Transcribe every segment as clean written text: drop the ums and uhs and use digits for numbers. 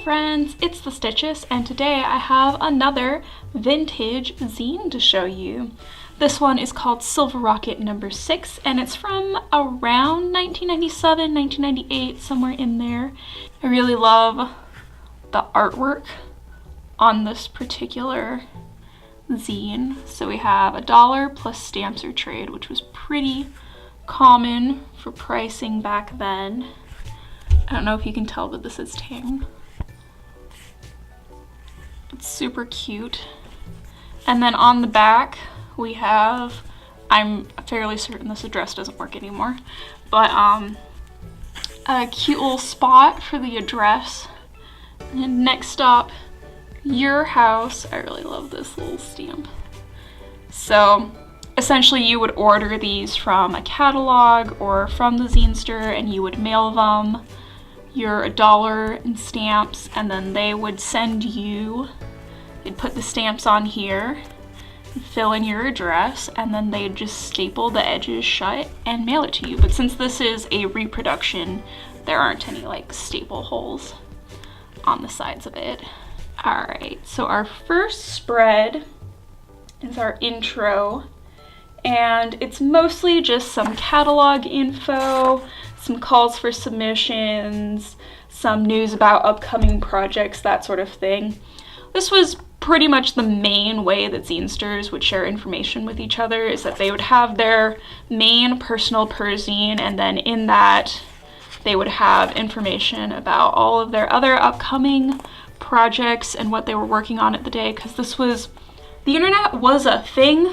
friends, it's The Stitches, and today I have another vintage zine to show you. This one is called Silver Rocket number 6, and it's from around 1997, 1998, somewhere in there. I really love the artwork on this particular zine. So we have $1 plus stamps or trade, which was pretty common for pricing back then. I don't know if you can tell, but this is Tang. It's super cute. And then on the back we have, I'm fairly certain this address doesn't work anymore, but a cute little spot for the address. And next stop, your house. I really love this little stamp. So essentially you would order these from a catalog or from the zine store, and you would mail them your $1 in stamps, and then they would send you, they'd put the stamps on here, fill in your address, and then they'd just staple the edges shut and mail it to you. But since this is a reproduction, there aren't any like staple holes on the sides of it. Alright, so our first spread is our intro, and it's mostly just some catalog info, some calls for submissions, some news about upcoming projects, that sort of thing. This was pretty much the main way that zine stores would share information with each other, is that they would have their main personal perzine, and then in that they would have information about all of their other upcoming projects and what they were working on at the day, because the internet was a thing,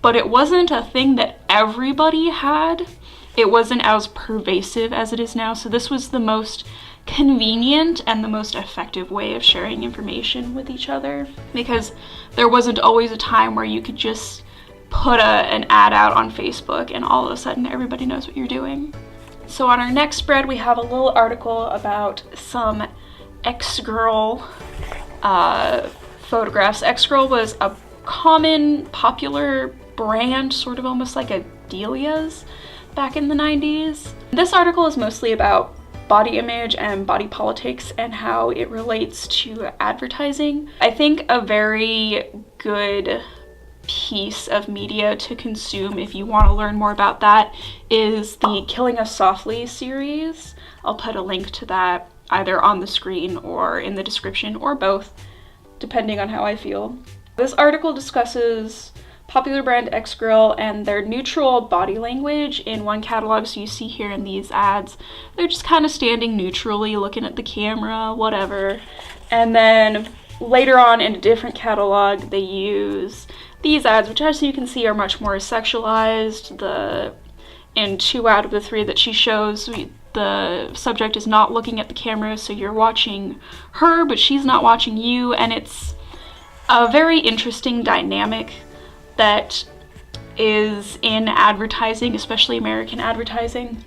but it wasn't a thing that everybody had. It wasn't as pervasive as it is now, so this was the most convenient and the most effective way of sharing information with each other, because there wasn't always a time where you could just put an ad out on Facebook and all of a sudden everybody knows what you're doing. So on our next spread we have a little article about some X-Girl photographs. X-Girl was a common, popular brand, sort of almost like a Delia's back in the 90s. This article is mostly about body image and body politics and how it relates to advertising. I think a very good piece of media to consume if you want to learn more about that is the Killing Us Softly series. I'll put a link to that either on the screen or in the description, or both, depending on how I feel. This article discusses popular brand X-Girl and their neutral body language in one catalog. So you see here in these ads, they're just kind of standing neutrally, looking at the camera, whatever. And then later on in a different catalog, they use these ads, which as you can see are much more sexualized. In 2 out of the 3 that she shows, the subject is not looking at the camera, so you're watching her, but she's not watching you, and it's a very interesting dynamic that is in advertising, especially American advertising.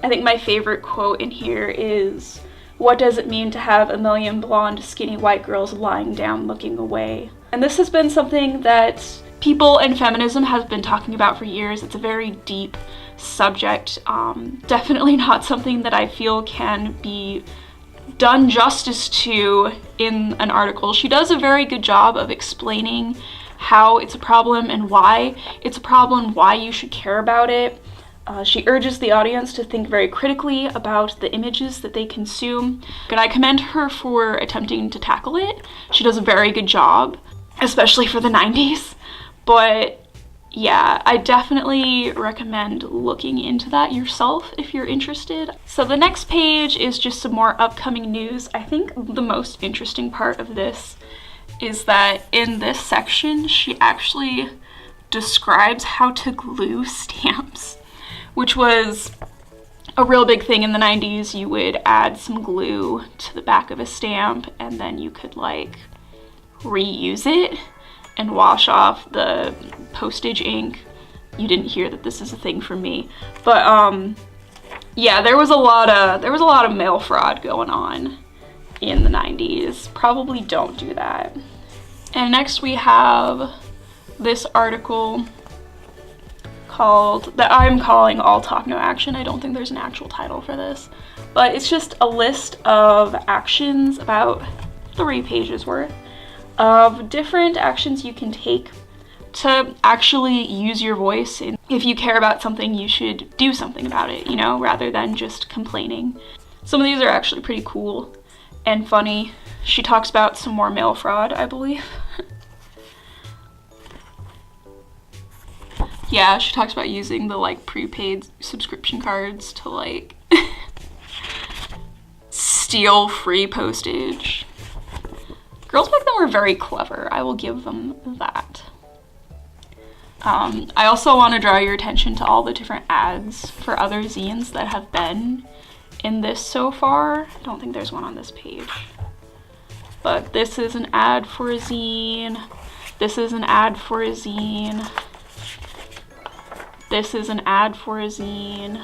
I think my favorite quote in here is, "What does it mean to have a million blonde, skinny white girls lying down looking away?" And this has been something that people in feminism have been talking about for years. It's a very deep subject. Definitely not something that I feel can be done justice to in an article. She does a very good job of explaining how it's a problem and why it's a problem, why you should care about it. She urges the audience to think very critically about the images that they consume, and I commend her for attempting to tackle it. She does a very good job, especially for the 90s, but yeah, I definitely recommend looking into that yourself if you're interested. So the next page is just some more upcoming news. I think the most interesting part of this is that in this section, she actually describes how to glue stamps, which was a real big thing in the 90s. You would add some glue to the back of a stamp, and then you could like reuse it and wash off the postage ink. You didn't hear that this is a thing for me, but yeah, there was a lot of mail fraud going on in the 90s. Probably don't do that. And next we have this article that I'm calling All Talk No Action. I don't think there's an actual title for this, but it's just a list of actions, about 3 pages worth, of different actions you can take to actually use your voice. And if you care about something, you should do something about it, you know, rather than just complaining. Some of these are actually pretty cool and funny. She talks about some more mail fraud, I believe. Yeah, she talks about using the like prepaid subscription cards to like steal free postage. Girls back then were very clever, I will give them that. I also want to draw your attention to all the different ads for other zines that have been in this so far. I don't think there's one on this page. But this is an ad for a zine. This is an ad for a zine. This is an ad for a zine.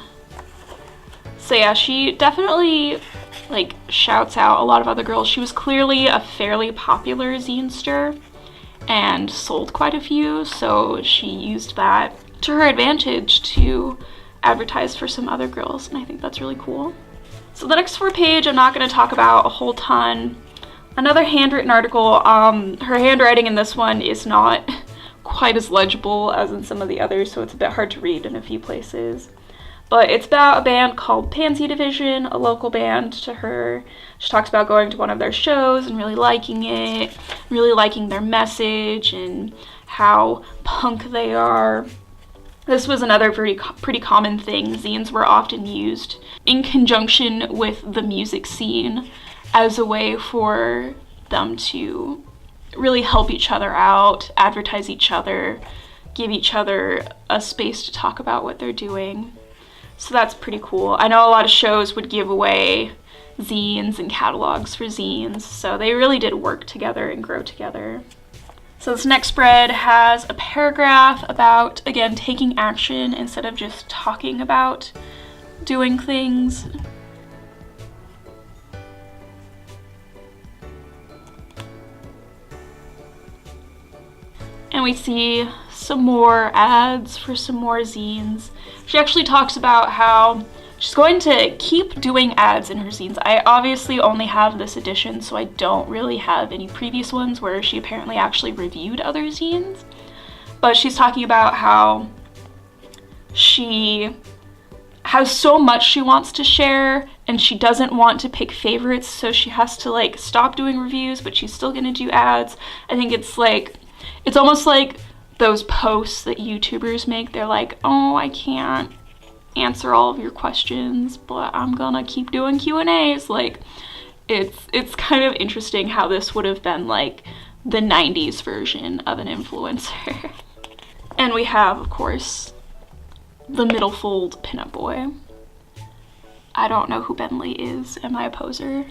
So yeah, she definitely like shouts out a lot of other girls. She was clearly a fairly popular zinester and sold quite a few, so she used that to her advantage to advertise for some other girls, and I think that's really cool. So the next 4 page I'm not going to talk about a whole ton. Another handwritten article. Her handwriting in this one is not quite as legible as in some of the others, so it's a bit hard to read in a few places. But it's about a band called Pansy Division, a local band to her. She talks about going to one of their shows and really liking it, really liking their message and how punk they are. This was another pretty common thing. Zines were often used in conjunction with the music scene as a way for them to really help each other out, advertise each other, give each other a space to talk about what they're doing. So that's pretty cool. I know a lot of shows would give away zines and catalogs for zines, so they really did work together and grow together. So this next spread has a paragraph about, again, taking action instead of just talking about doing things. And we see some more ads for some more zines. She actually talks about how she's going to keep doing ads in her zines. I obviously only have this edition, so I don't really have any previous ones where she apparently actually reviewed other zines. But she's talking about how she has so much she wants to share and she doesn't want to pick favorites, so she has to like stop doing reviews, but she's still gonna do ads. I think it's like, it's almost like those posts that YouTubers make. They're like, oh, I can't answer all of your questions, but I'm gonna keep doing Q&As. Like, it's kind of interesting how this would have been like the 90s version of an influencer. And we have, of course, the middle fold pinup boy. I don't know who Bentley is. Am I a poser?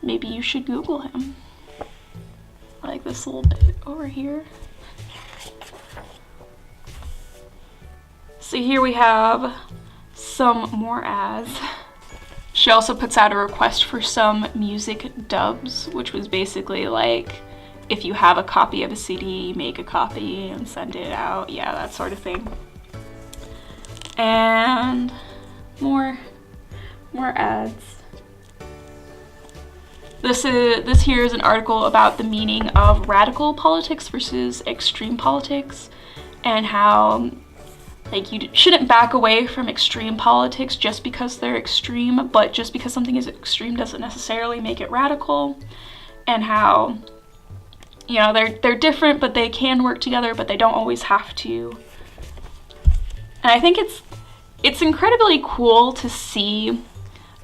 Maybe you should Google him. Like this little bit over here. So here we have some more ads. She also puts out a request for some music dubs, which was basically like, if you have a copy of a CD, make a copy and send it out. Yeah, that sort of thing. And more ads. This here is an article about the meaning of radical politics versus extreme politics, and how like you shouldn't back away from extreme politics just because they're extreme, but just because something is extreme doesn't necessarily make it radical, and how, you know, they're different, but they can work together, but they don't always have to. And I think it's incredibly cool to see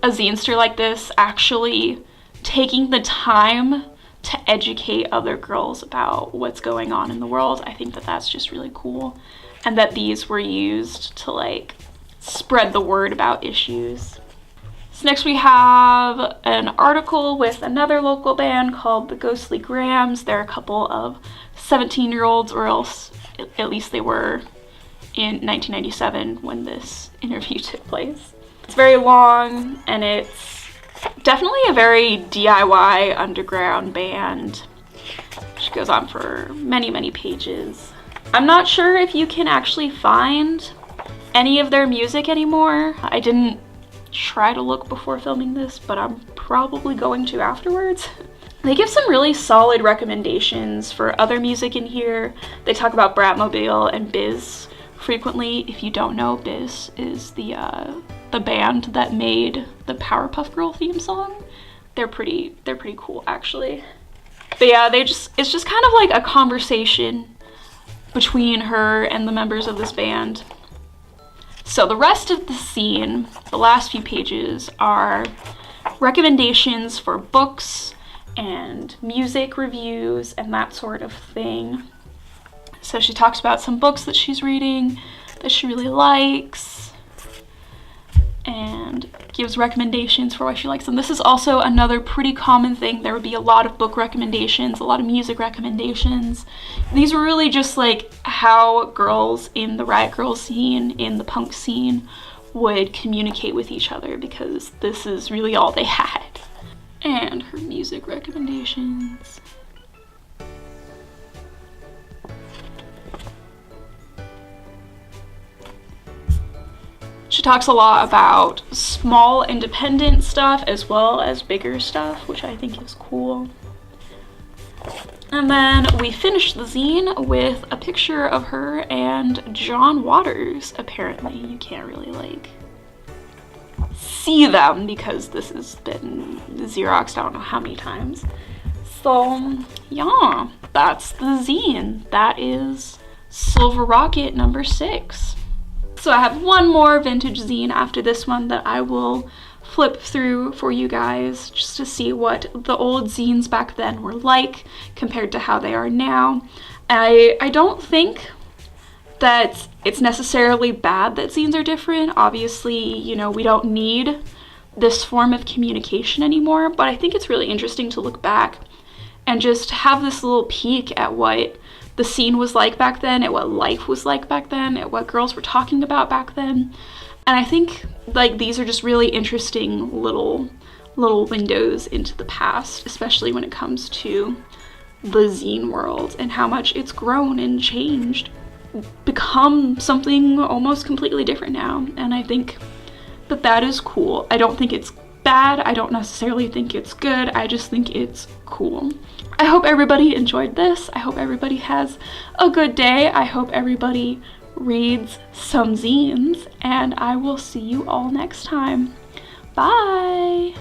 a zinester like this actually taking the time to educate other girls about what's going on in the world. I think that that's just really cool, and that these were used to like spread the word about issues. So next we have an article with another local band called the Ghostly Grahams. They're a couple of 17-year-olds, or else at least they were in 1997 when this interview took place. It's very long, and it's definitely a very DIY underground band. She goes on for many, many pages. I'm not sure if you can actually find any of their music anymore. I didn't try to look before filming this, but I'm probably going to afterwards. They give some really solid recommendations for other music in here. They talk about Bratmobile and Biz frequently. If you don't know, Biz is the band that made the Powerpuff Girl theme song. They're pretty cool, actually. But yeah, it's just kind of like a conversation between her and the members of this band. So the rest of the zine, the last few pages, are recommendations for books and music reviews and that sort of thing. So she talks about some books that she's reading that she really likes and gives recommendations for why she likes them. This is also another pretty common thing. There would be a lot of book recommendations, a lot of music recommendations. These were really just like how girls in the Riot Grrrl scene, in the punk scene, would communicate with each other, because this is really all they had. And her music recommendations. She talks a lot about small independent stuff as well as bigger stuff, which I think is cool. And then we finished the zine with a picture of her and John Waters. Apparently you can't really like see them because this has been Xeroxed I don't know how many times. So yeah, that's the zine. That is Silver Rocket number 6. So I have one more vintage zine after this one that I will flip through for you guys just to see what the old zines back then were like compared to how they are now. I don't think that it's necessarily bad that zines are different. Obviously, you know, we don't need this form of communication anymore, but I think it's really interesting to look back and just have this little peek at what the scene was like back then, at what life was like back then, at what girls were talking about back then. And I think like these are just really interesting little windows into the past, especially when it comes to the zine world and how much it's grown and changed, become something almost completely different now. And I think that that is cool. I don't think it's bad. I don't necessarily think it's good. I just think it's cool. I hope everybody enjoyed this. I hope everybody has a good day. I hope everybody reads some zines, and I will see you all next time. Bye!